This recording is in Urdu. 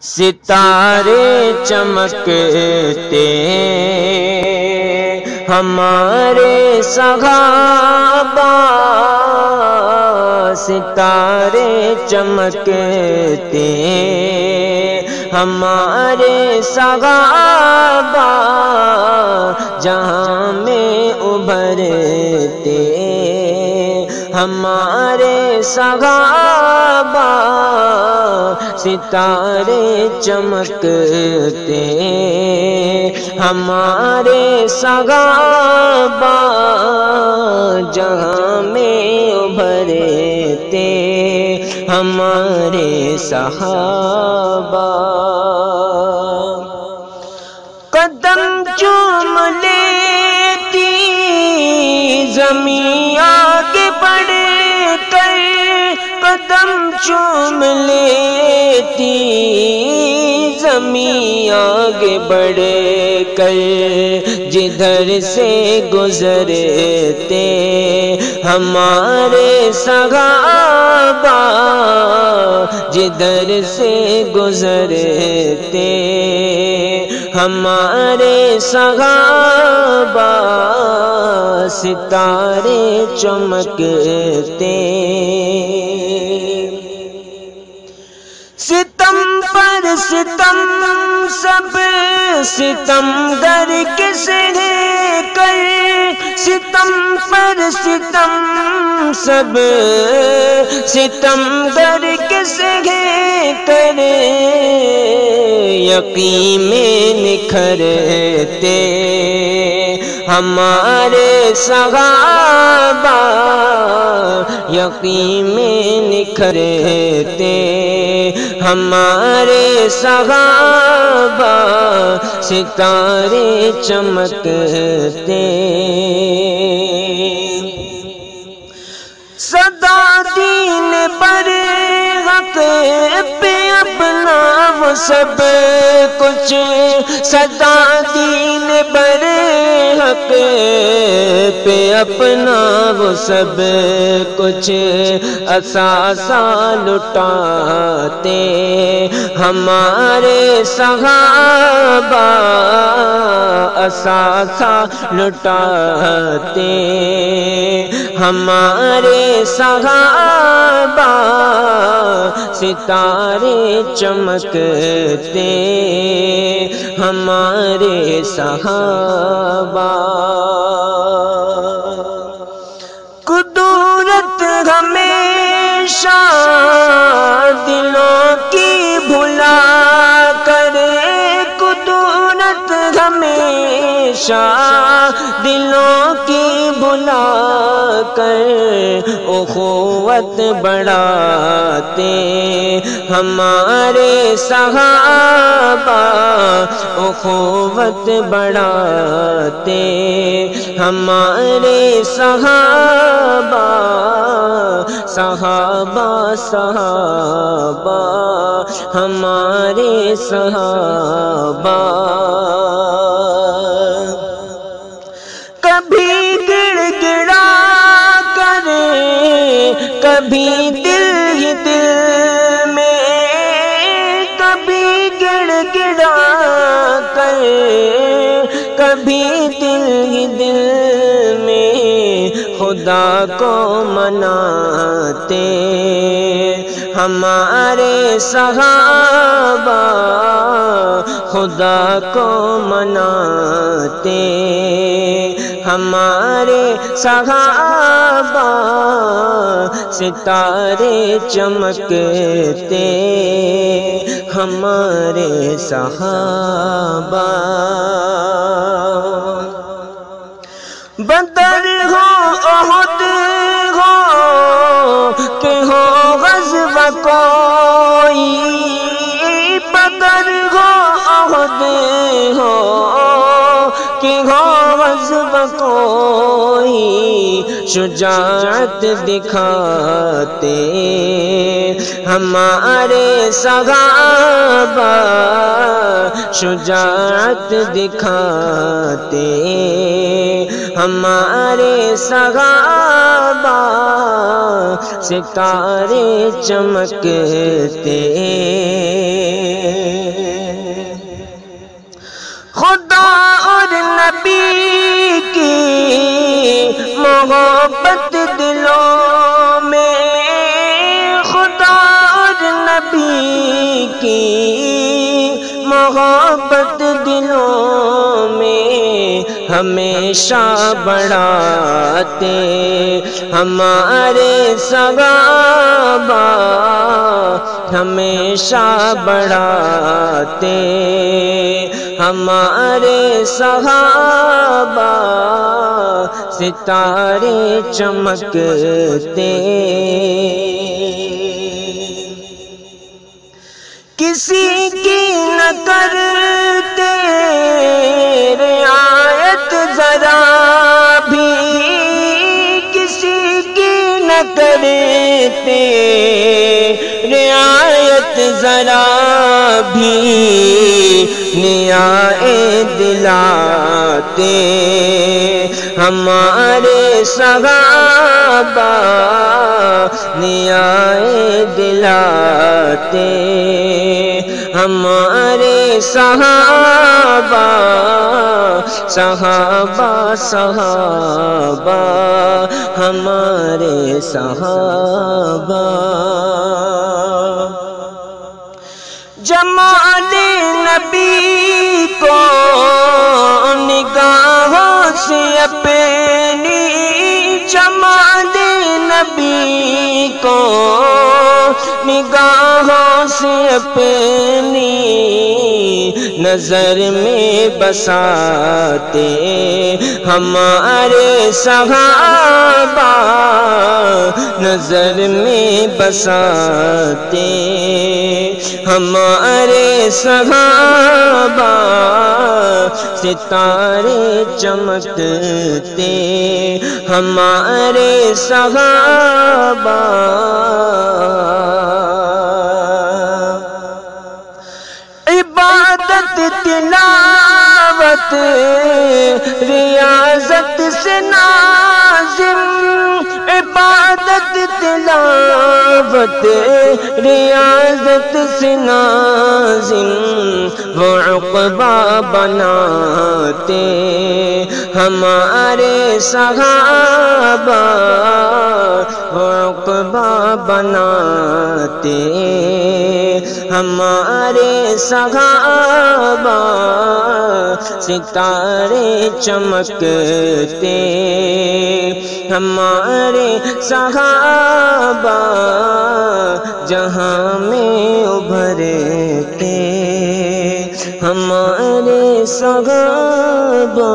ستارے چمکتے ہمارے صحابہ، ستارے چمکتے ہمارے صحابہ، جہاں میں ابھرتے ہمارے صحابہ، ستارے چمکتے ہمارے صحابہ، جہاں میں ابھرتے ہمارے صحابہ، قدم چوم لیتی زمین آگے بڑھ کر، قدم چوم لیتی زمین آگے بڑھ کر، جدھر سے گزرتے ہمارے صحابہ، جدھر سے گزرتے ہمارے صحابہ، ستارے چمکتے، ستم پر ستم سب ستم گر کے سہ کر، ستم پر ستم سب ستم گر کے سہ کر، یقین میں نکھرتے ہمارے صحابہ، یقین میں نکھرتے ہمارے صحابہ، ستارے چمکتے، سدا دین پر حق پہ اپنا وہ سب کچھ، سدا دین پر حق پہ اپنا وہ سب کچھ، اثاثہ لٹاتے ہمارے صحابہ، اثاثہ لٹاتے ہمارے صحابہ، ستارے چمکتے ہمارے صحابہ، قدرت ہمیشہ دلوں کی بھلا کر، قدرت ہمیشہ دلوں کی بھلا کر، اخوت بڑھاتے ہمارے صحابہ، اخوت بڑھاتے ہمارے صحابہ، صحابہ صحابہ ہمارے صحابہ، کبھی گڑ گڑا کر کبھی دل ہی دل میں، کبھی گڑ گڑا کر کبھی دل ہی دل میں، خدا کو مناتے ہمارے صحابہ، خدا کو مناتے ہمارے صحابہ، ستارے چمکتے ہمارے صحابہ، بدر ہو احد ہو کہ ہو غزوہ کوئی، بدر ہو احد ہو کہ ہو غزوہ کوئی، شجاعت دکھاتے ہمارے صحابہ، شجاعت دکھاتے ہمارے صحابہ، ستارے چمکتے کی محبت دلوں میں ہمیشہ بڑھاتے ہمارے صحابہ ہمیشہ بڑھاتے ہمارے صحابہ ستارے چمکتے کسی کی نہ کرتے رعایت ذرا بھی کسی کی نہ کرتے رعایت ذرا بھی نیائے دلاتے ہمارے صحابہ نیائے دلاتے ہمارے صحابہ صحابہ ہمارے صحابہ جمال نبی کو نگاہوں سے اپنی جمال نبی کو نگاہوں سے اپنی نظر میں بساتے ہمارے صحابہ نظر میں بساتے ہمارے صحابہ ستارے چمکتے ہمارے صحابہ عبادت تلاوت ریاضت سے نازم عبادت تلاوت ریاضت سے نازم وہ عقبہ بناتے ہمارے صحابہ وہ عقبہ بناتے ہمارے صحابہ ستارے چمکتے ہمارے صحابہ جہاں میں ابھرتے ہمارے صحابہ